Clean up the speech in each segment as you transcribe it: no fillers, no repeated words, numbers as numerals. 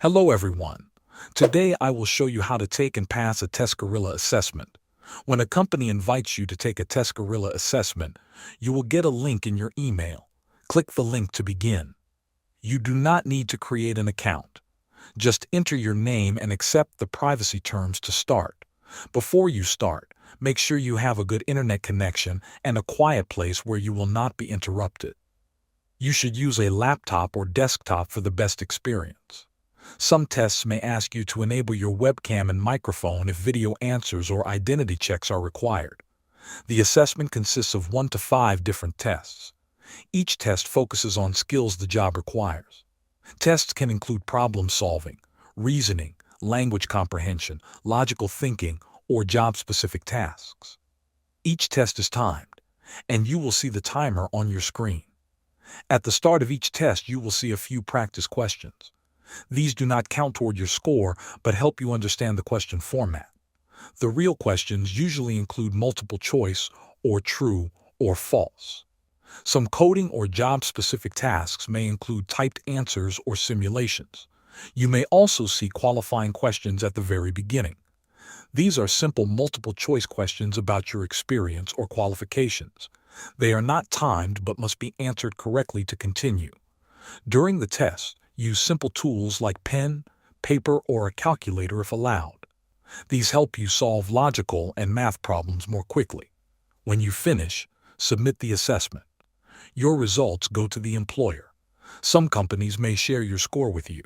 Hello everyone. Today I will show you how to take and pass a TestGorilla assessment. When a company invites you to take a TestGorilla assessment, you will get a link in your email. Click the link to begin. You do not need to create an account. Just enter your name and accept the privacy terms to start. Before you start, make sure you have a good internet connection and a quiet place where you will not be interrupted. You should use a laptop or desktop for the best experience. Some tests may ask you to enable your webcam and microphone if video answers or identity checks are required. The assessment consists of 1 to 5 different tests. Each test focuses on skills the job requires. Tests can include problem solving, reasoning, language comprehension, logical thinking, or job-specific tasks. Each test is timed, and you will see the timer on your screen. At the start of each test, you will see a few practice questions. These do not count toward your score, but help you understand the question format. The real questions usually include multiple choice or true or false. Some coding or job-specific tasks may include typed answers or simulations. You may also see qualifying questions at the very beginning. These are simple multiple-choice questions about your experience or qualifications. They are not timed but must be answered correctly to continue. During the test, use simple tools like pen, paper, or a calculator if allowed. These help you solve logical and math problems more quickly. When you finish, submit the assessment. Your results go to the employer. Some companies may share your score with you.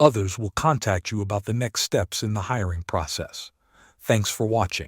Others will contact you about the next steps in the hiring process. Thanks for watching.